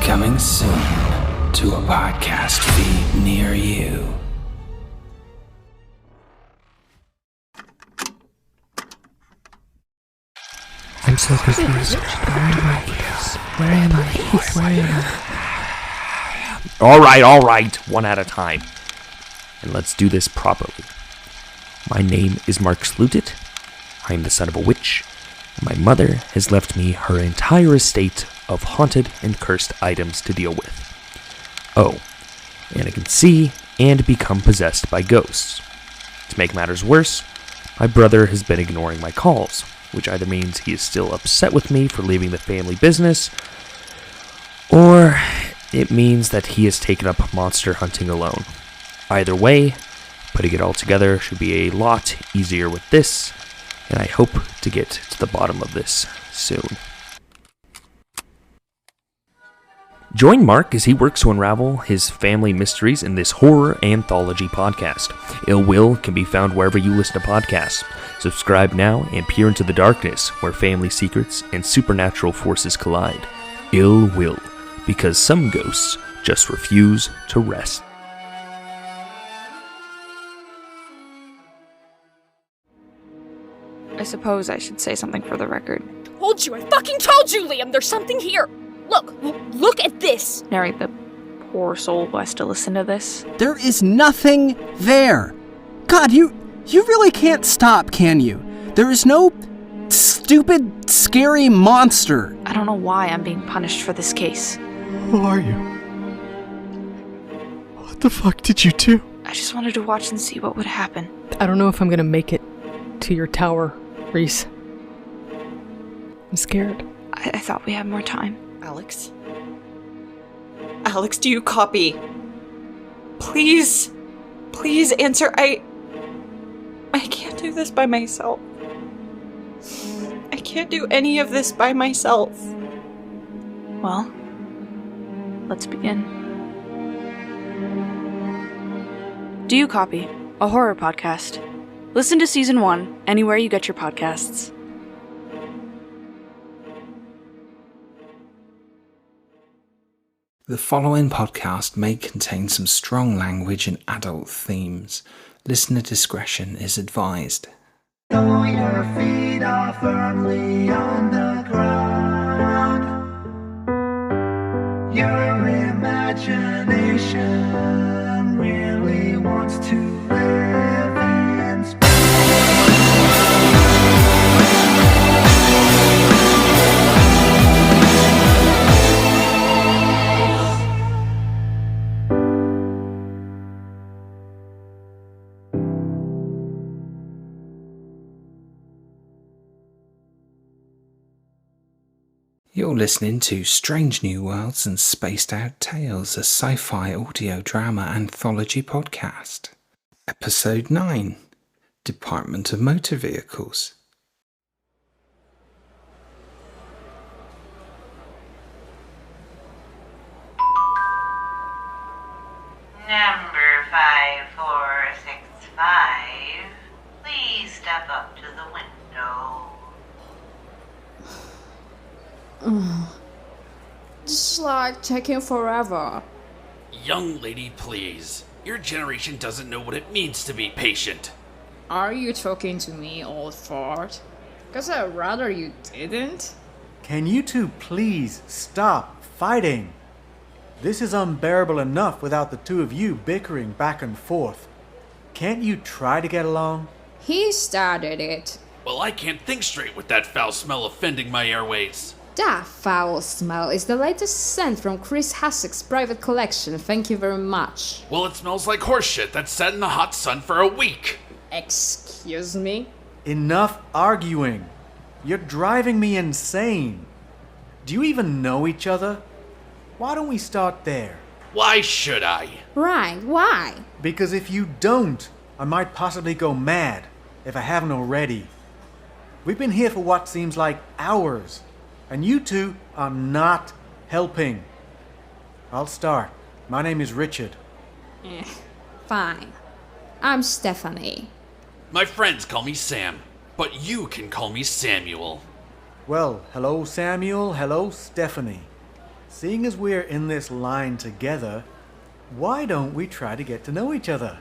Coming soon to a podcast feed near you. I'm so confused. Where am I? All right, one at a time. And let's do this properly. My name is Mark Slutit. I am the son of a witch. My mother has left me her entire estate of haunted and cursed items to deal with. Oh, and I can see and become possessed by ghosts. To make matters worse, my brother has been ignoring my calls, which either means he is still upset with me for leaving the family business, or it means that he has taken up monster hunting alone. Either way, putting it all together should be a lot easier with this, and I hope to get to the bottom of this soon. Join Mark as he works to unravel his family mysteries in this horror anthology podcast. Ill Will can be found wherever you listen to podcasts. Subscribe now and peer into the darkness where family secrets and supernatural forces collide. Ill Will, because some ghosts just refuse to rest. I suppose I should say something for the record. Told you! I fucking told you, Liam! There's something here! Look at this! Narrate the poor soul who has to listen to this. There is nothing there! God, you really can't stop, can you? There is no stupid, scary monster. I don't know why I'm being punished for this case. Who are you? What the fuck did you do? I just wanted to watch and see what would happen. I don't know if I'm gonna make it to your tower, Reese. I'm scared. I thought we had more time. Alex? Alex, do you copy? Please answer. I can't do this by myself. I can't do any of this by myself. Well, let's begin. Do you copy? A horror podcast. Listen to Season 1 anywhere you get your podcasts. The following podcast may contain some strong language and adult themes. Listener discretion is advised. Though your feet are firmly on the ground, your imagination really wants to live in space. You're listening to Strange New Worlds and Spaced Out Tales, a sci-fi audio drama anthology podcast. Episode 9, Department of Motor Vehicles. Number 5465, please step up to the window. Just like taking forever. Young lady, please. Your generation doesn't know what it means to be patient. Are you talking to me, old fart? 'Cause I'd rather you didn't. Can you two please stop fighting? This is unbearable enough without the two of you bickering back and forth. Can't you try to get along? He started it. Well, I can't think straight with that foul smell offending my airways. That foul smell is the latest scent from Chris Hasseck's private collection, thank you very much. Well, it smells like horseshit that's sat in the hot sun for a week. Excuse me? Enough arguing. You're driving me insane. Do you even know each other? Why don't we start there? Why should I? Right, why? Because if you don't, I might possibly go mad, if I haven't already. We've been here for what seems like hours, and you two are not helping. I'll start. My name is Richard. Fine. I'm Stephanie. My friends call me Sam, but you can call me Samuel. Well, hello Samuel, hello Stephanie. seeing as we're in this line together, why don't we try to get to know each other?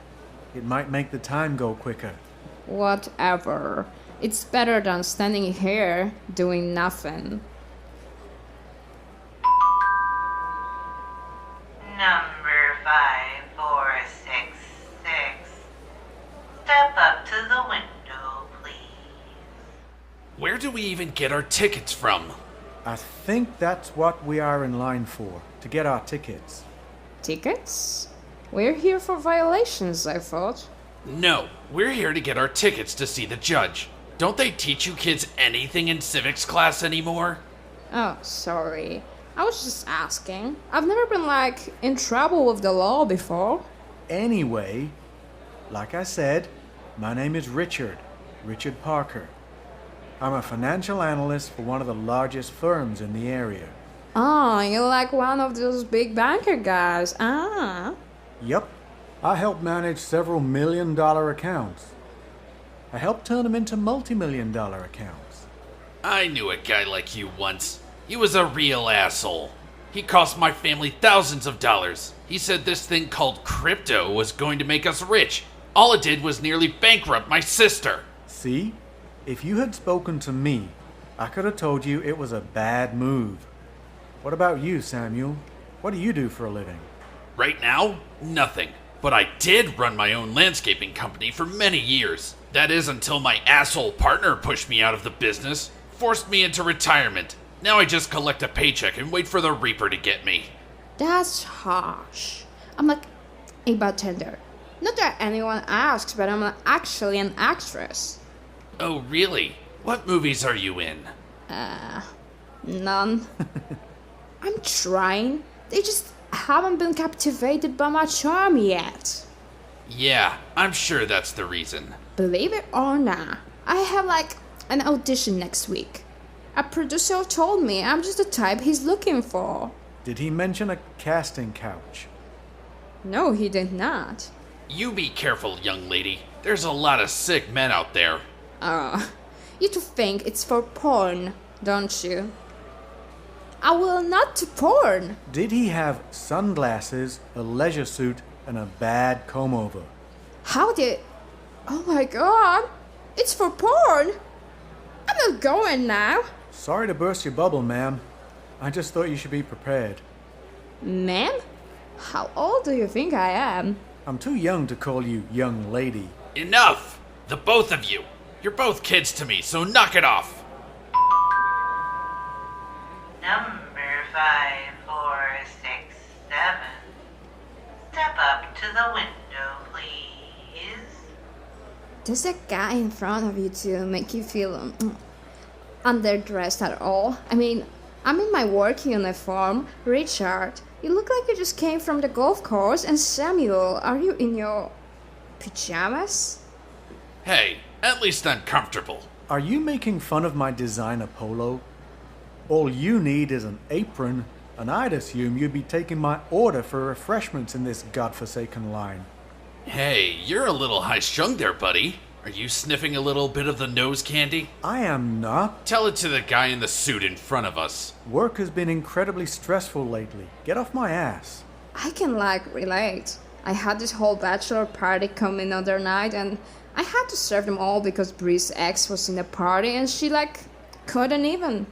It might make the time go quicker. Whatever. It's better than standing here doing nothing. Number 5466. Step up to the window, please. Where do we even get our tickets from? I think that's what we are in line for, to get our tickets. Tickets? We're here for violations, I thought. No, we're here to get our tickets to see the judge. Don't they teach you kids anything in civics class anymore? Oh, sorry. I was just asking. I've never been, in trouble with the law before. Anyway, like I said, my name is Richard Parker. I'm a financial analyst for one of the largest firms in the area. Oh, you're like one of those big banker guys. Yep. I help manage several $1 million accounts. I help turn them into multi-million-dollar accounts. I knew a guy like you once. He was a real asshole. He cost my family thousands of dollars. He said this thing called crypto was going to make us rich. All it did was nearly bankrupt my sister. See? If you had spoken to me, I could have told you it was a bad move. What about you, Samuel? What do you do for a living? Right now, nothing. But I did run my own landscaping company for many years. That is until my asshole partner pushed me out of the business, forced me into retirement. Now I just collect a paycheck and wait for the Reaper to get me. That's harsh. I'm like a bartender. Not that anyone asks, but I'm actually an actress. Oh, really? What movies are you in? None. I'm trying. They just haven't been captivated by my charm yet. Yeah, I'm sure that's the reason. Believe it or not, I have an audition next week. A producer told me I'm just the type he's looking for. Did he mention a casting couch? No, he did not. You be careful, young lady. There's a lot of sick men out there. You two think it's for porn, don't you? I will not to porn. Did he have sunglasses, a leisure suit, and a bad comb-over? How did... Oh my god! It's for porn! I'm not going now. Sorry to burst your bubble, ma'am. I just thought you should be prepared. Ma'am? How old do you think I am? I'm too young to call you young lady. Enough! The both of you! You're both kids to me, so knock it off! Number 5467. Step up to the window, please. Does that guy in front of you two make you feel underdressed at all? I mean, I'm in my work uniform. Richard, you look like you just came from the golf course. And Samuel, are you in your pajamas? Hey, at least I'm comfortable. Are you making fun of my designer polo? All you need is an apron, and I'd assume you'd be taking my order for refreshments in this godforsaken line. Hey, you're a little high-strung there, buddy. Are you sniffing a little bit of the nose candy? I am not. Tell it to the guy in the suit in front of us. Work has been incredibly stressful lately. Get off my ass. I can relate. I had this whole bachelor party coming other night, and I had to serve them all because Bree's ex was in the party, and she couldn't even.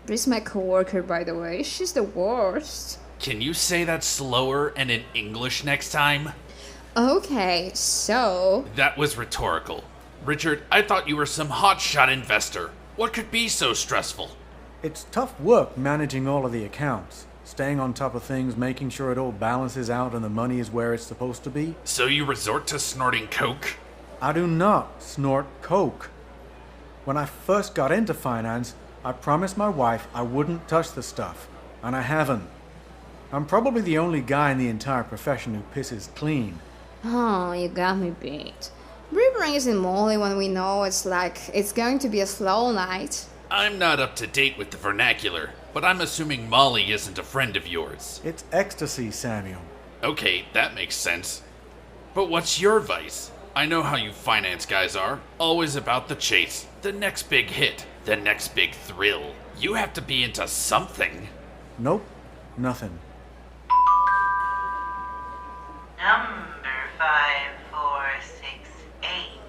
Bree's my coworker, by the way. She's the worst. Can you say that slower and in English next time? Okay, so... That was rhetorical. Richard, I thought you were some hotshot investor. What could be so stressful? It's tough work managing all of the accounts. Staying on top of things, making sure it all balances out and the money is where it's supposed to be. So you resort to snorting coke? I do not snort coke. When I first got into finance, I promised my wife I wouldn't touch the stuff, and I haven't. I'm probably the only guy in the entire profession who pisses clean. Oh, you got me beat. Bree brings in Molly when we know it's going to be a slow night. I'm not up to date with the vernacular, but I'm assuming Molly isn't a friend of yours. It's ecstasy, Samuel. Okay, that makes sense. But what's your vice? I know how you finance guys are. Always about the chase, the next big hit, the next big thrill. You have to be into something. Nope. Nothing. Number 5468.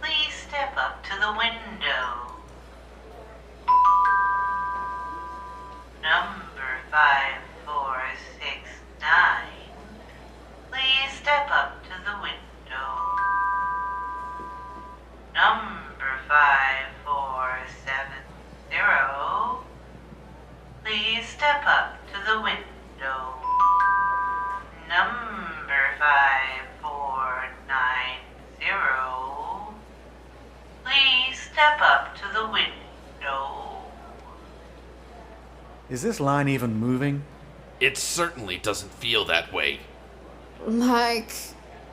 Please step up to the window. Number 5469. Please step up to the window. Number 5470. Please step up to the window. Number 5490. Please step up to the window. Is this line even moving? It certainly doesn't feel that way. Like,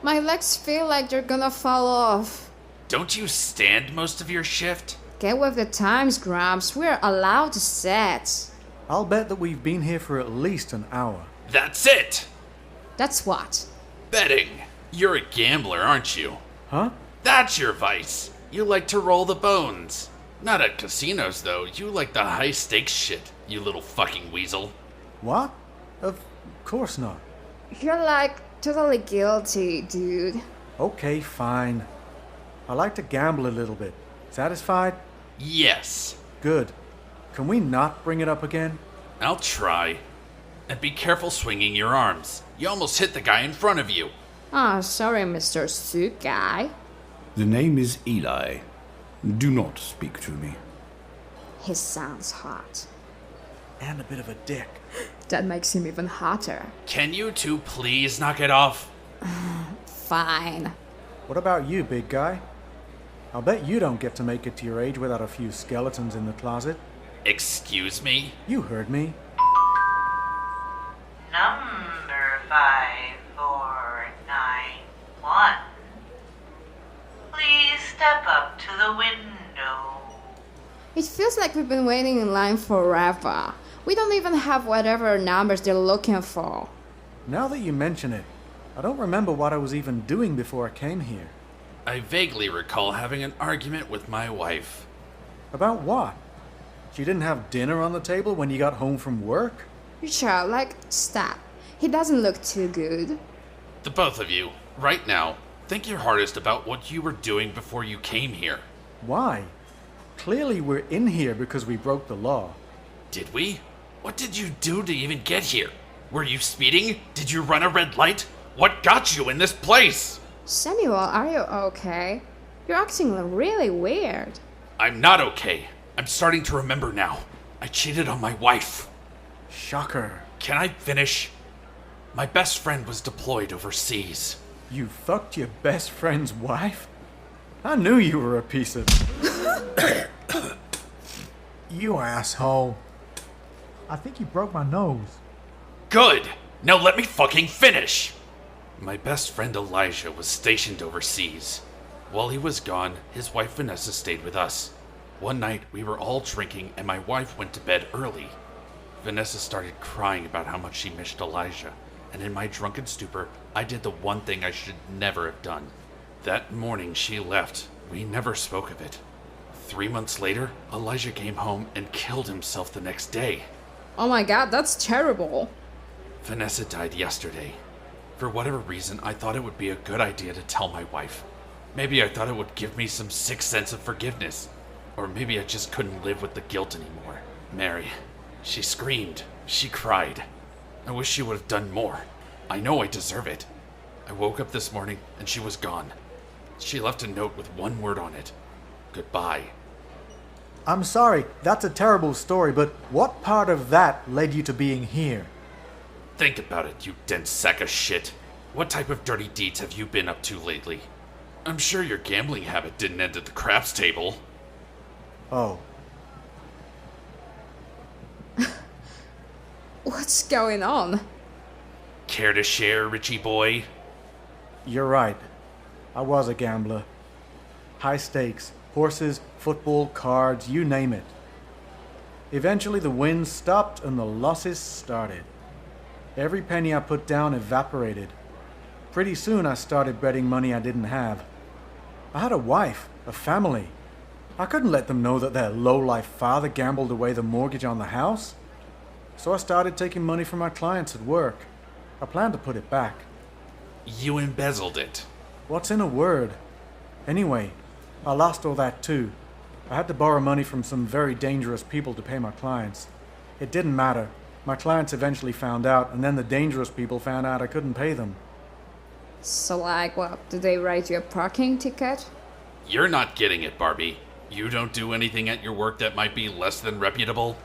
my legs feel like they're gonna fall off. Don't you stand most of your shift? Get with the times, Gramps. We're allowed to sit. I'll bet that we've been here for at least an hour. That's it! That's what? Betting. You're a gambler, aren't you? Huh? That's your vice. You like to roll the bones. Not at casinos, though. You like the high-stakes shit, you little fucking weasel. What? Of course not. You're like totally guilty, dude. Okay, fine. I like to gamble a little bit. Satisfied? Yes. Good. Can we not bring it up again? I'll try. And be careful swinging your arms. You almost hit the guy in front of you. Oh, sorry, Mr. Suit Guy. The name is Eli. Do not speak to me. He sounds hot. And a bit of a dick. That makes him even hotter. Can you two please knock it off? Fine. What about you, big guy? I'll bet you don't get to make it to your age without a few skeletons in the closet. Excuse me? You heard me. Number 5491. Please step up to the window. It feels like we've been waiting in line forever. We don't even have whatever numbers they're looking for. Now that you mention it, I don't remember what I was even doing before I came here. I vaguely recall having an argument with my wife. About what? She didn't have dinner on the table when you got home from work? Richard, like, stop. He doesn't look too good. The both of you, right now, think your hardest about what you were doing before you came here. Why? Clearly we're in here because we broke the law. Did we? What did you do to even get here? Were you speeding? Did you run a red light? What got you in this place? Samuel, are you okay? You're acting really weird. I'm not okay. I'm starting to remember now. I cheated on my wife. Shocker. Can I finish? My best friend was deployed overseas. You fucked your best friend's wife? I knew you were a piece of... You asshole. I think you broke my nose. Good! Now let me fucking finish! My best friend Elijah was stationed overseas. While he was gone, his wife Vanessa stayed with us. One night, we were all drinking and my wife went to bed early. Vanessa started crying about how much she missed Elijah, and in my drunken stupor, I did the one thing I should never have done. That morning she left. We never spoke of it. 3 months later, Elijah came home and killed himself the next day. Oh my god, that's terrible. Vanessa died yesterday. For whatever reason, I thought it would be a good idea to tell my wife. Maybe I thought it would give me some sick sense of forgiveness. Or maybe I just couldn't live with the guilt anymore. Mary, she screamed. She cried. I wish she would have done more. I know I deserve it. I woke up this morning and she was gone. She left a note with one word on it. Goodbye. I'm sorry, that's a terrible story, but what part of that led you to being here? Think about it, you dense sack of shit. What type of dirty deeds have you been up to lately? I'm sure your gambling habit didn't end at the craps table. Oh. What's going on? Care to share, Richie boy? You're right. I was a gambler. High stakes, horses, football, cards, you name it. Eventually the wins stopped and the losses started. Every penny I put down evaporated. Pretty soon I started betting money I didn't have. I had a wife, a family. I couldn't let them know that their low-life father gambled away the mortgage on the house. So I started taking money from my clients at work. I plan to put it back. You embezzled it. What's in a word? Anyway, I lost all that too. I had to borrow money from some very dangerous people to pay my clients. It didn't matter. My clients eventually found out, and then the dangerous people found out I couldn't pay them. So, like, what? Did they write you a parking ticket? You're not getting it, Barbie. You don't do anything at your work that might be less than reputable?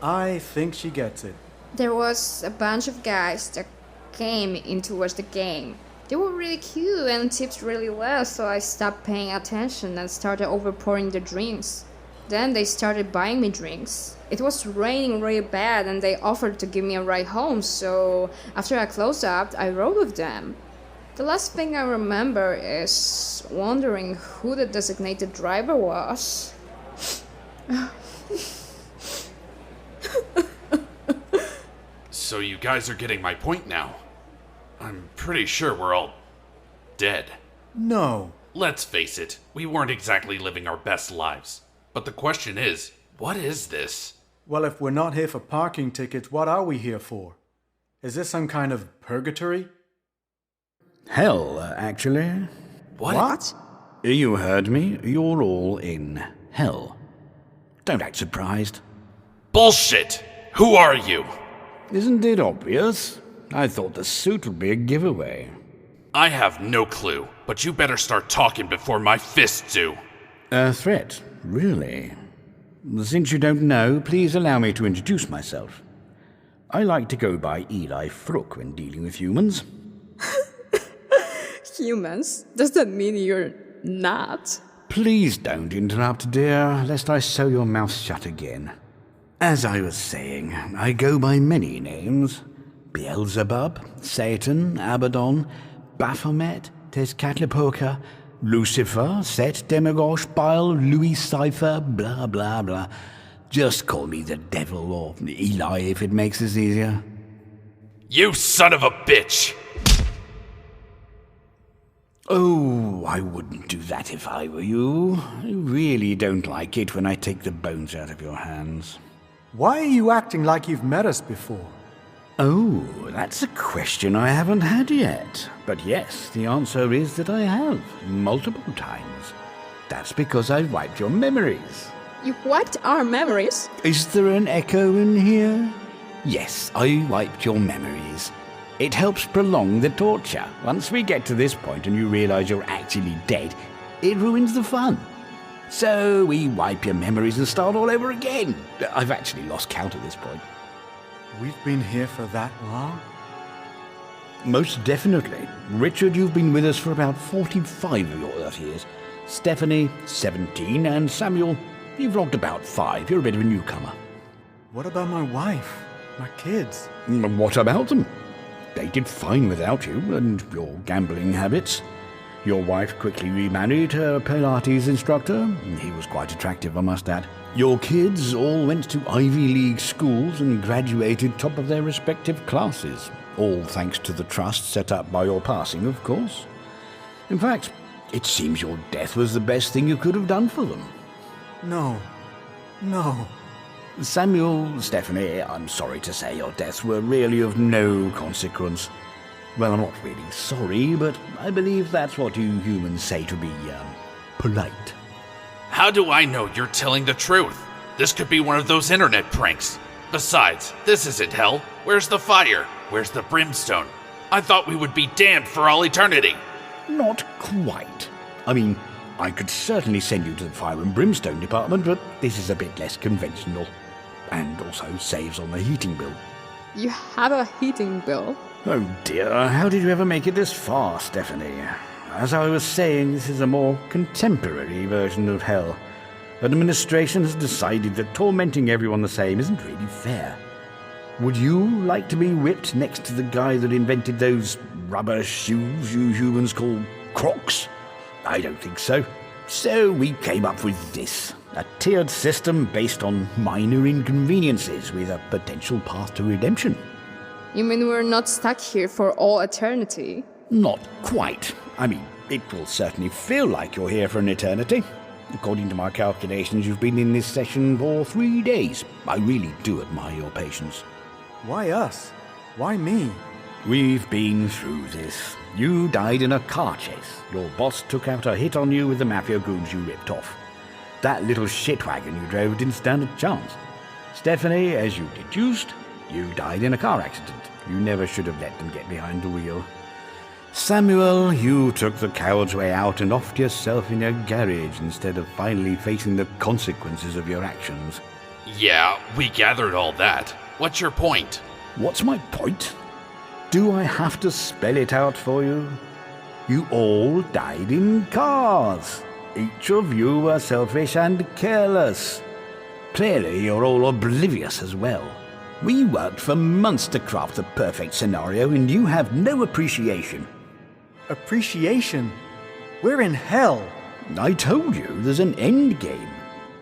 I think she gets it. There was a bunch of guys that came in towards the game. They were really cute and tipped really well, so I stopped paying attention and started overpouring the drinks. Then they started buying me drinks. It was raining really bad and they offered to give me a ride home, so after I closed up, I rode with them. The last thing I remember is wondering who the designated driver was. So you guys are getting my point now. I'm pretty sure we're all dead. No. Let's face it, we weren't exactly living our best lives. But the question is, what is this? Well, if we're not here for parking tickets, what are we here for? Is this some kind of purgatory? Hell, actually. What? You heard me. You're all in hell. Don't act surprised. Bullshit! Who are you? Isn't it obvious? I thought the suit would be a giveaway. I have no clue, but you better start talking before my fists do. A threat, really? Since you don't know, please allow me to introduce myself. I like to go by Eli Frook when dealing with humans. Humans? Does that mean you're not? Please don't interrupt, dear, lest I sew your mouth shut again. As I was saying, I go by many names. Beelzebub, Satan, Abaddon, Baphomet, Tezcatlipoca, Lucifer, Set, Demagogue, Bile, Louis Cypher, blah blah blah. Just call me the devil or Eli if it makes this easier. You son of a bitch! Oh, I wouldn't do that if I were you. I really don't like it when I take the bones out of your hands. Why are you acting like you've met us before? Oh, that's a question I haven't had yet. But yes, the answer is that I have, multiple times. That's because I wiped your memories. You wiped our memories? Is there an echo in here? Yes, I wiped your memories. It helps prolong the torture. Once we get to this point and you realize you're actually dead, it ruins the fun. So we wipe your memories and start all over again. I've actually lost count at this point. We've been here for that long? Most definitely. Richard, you've been with us for about 45 of your 30 years. Stephanie, 17, and Samuel, you've logged about 5. You're a bit of a newcomer. What about my wife? My kids? What about them? They did fine without you and your gambling habits. Your wife quickly remarried her Pilates instructor. He was quite attractive, I must add. Your kids all went to Ivy League schools and graduated top of their respective classes. All thanks to the trust set up by your passing, of course. In fact, it seems your death was the best thing you could have done for them. No. Samuel, Stephanie, I'm sorry to say your deaths were really of no consequence. Well, I'm not really sorry, but I believe that's what you humans say to be, polite. How do I know you're telling the truth? This could be one of those internet pranks. Besides, this isn't hell. Where's the fire? Where's the brimstone? I thought we would be damned for all eternity. Not quite. I mean, I could certainly send you to the fire and brimstone department, but this is a bit less conventional. And also saves on the heating bill. You have a heating bill? Oh dear, how did you ever make it this far, Stephanie? As I was saying, this is a more contemporary version of hell. Administration has decided that tormenting everyone the same isn't really fair. Would you like to be whipped next to the guy that invented those rubber shoes you humans call Crocs? I don't think so. So we came up with this. A tiered system based on minor inconveniences with a potential path to redemption. You mean we're not stuck here for all eternity? Not quite. I mean, it will certainly feel like you're here for an eternity. According to my calculations, you've been in this session for 3 days. I really do admire your patience. Why us? Why me? We've been through this. You died in a car chase. Your boss took out a hit on you with the mafia goons you ripped off. That little shit wagon you drove didn't stand a chance. Stephanie, as you deduced, you died in a car accident. You never should have let them get behind the wheel. Samuel, you took the coward's way out and offed yourself in a garage instead of finally facing the consequences of your actions. Yeah, we gathered all that. What's your point? What's my point? Do I have to spell it out for you? You all died in cars. Each of you were selfish and careless. Clearly, you're all oblivious as well. We worked for months to craft the perfect scenario, and you have no appreciation. Appreciation? We're in hell. I told you there's an end game.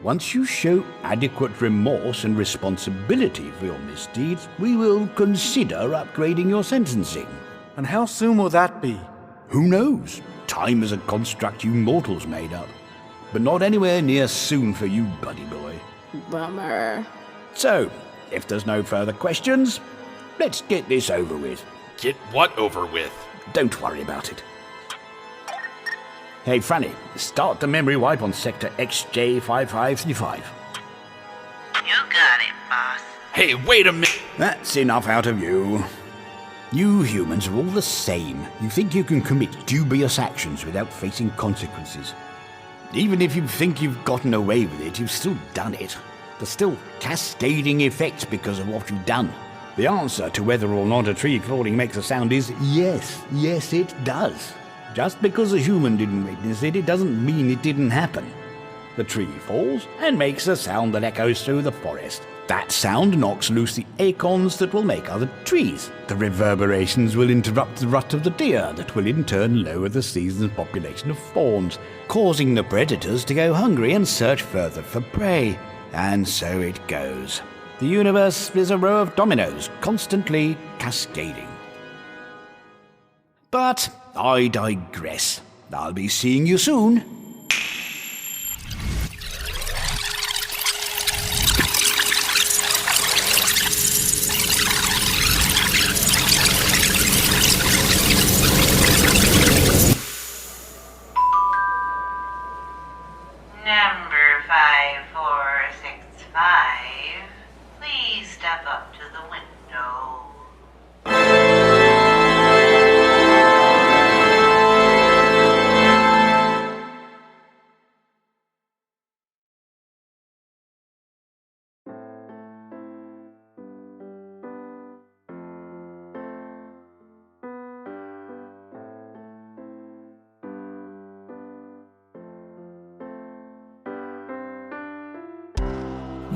Once you show adequate remorse and responsibility for your misdeeds, we will consider upgrading your sentencing. And how soon will that be? Who knows? Time is a construct you mortals made up. But not anywhere near soon for you, buddy boy. Bummer. So, if there's no further questions, let's get this over with. Get what over with? Don't worry about it. Hey, Franny, start the memory wipe on Sector XJ5535. You got it, boss. Hey, wait a minute! That's enough out of you. You humans are all the same. You think you can commit dubious actions without facing consequences. Even if you think you've gotten away with it, you've still done it. There's still cascading effects because of what you've done. The answer to whether or not a tree falling makes a sound is yes. Yes, it does. Just because a human didn't witness it, it doesn't mean it didn't happen. The tree falls and makes a sound that echoes through the forest. That sound knocks loose the acorns that will make other trees. The reverberations will interrupt the rut of the deer that will in turn lower the season's population of fawns, causing the predators to go hungry and search further for prey. And so it goes. The universe is a row of dominoes, constantly cascading. But I digress. I'll be seeing you soon. Number 5465, please step up to the window.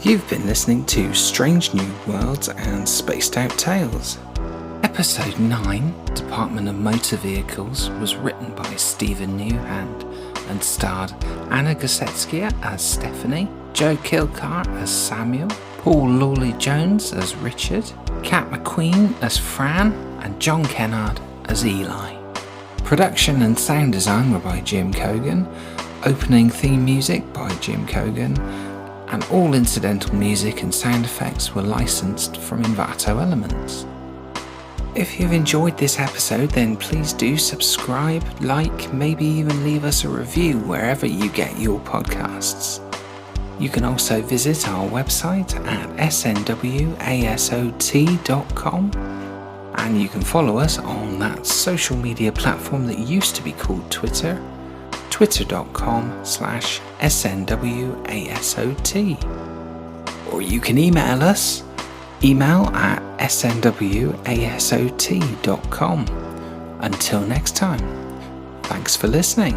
You've been listening to Strange New Worlds and Spaced Out Tales. Episode 9, Department of Motor Vehicles, was written by Stephen Newhand and starred Anna Gasecka as Stephanie, Joe Kilcar as Samuel, Paul Lawley-Jones as Richard, Kat McQueen as Fran, and John Kennard as Eli. Production and sound design were by Jim Cogan, opening theme music by Jim Cogan, and all incidental music and sound effects were licensed from Envato Elements. If you've enjoyed this episode, then please do subscribe, like, maybe even leave us a review wherever you get your podcasts. You can also visit our website at snwasot.com, and you can follow us on that social media platform that used to be called Twitter, twitter.com/snwasot. Or you can email us, email at snwasot.com. Until next time, thanks for listening.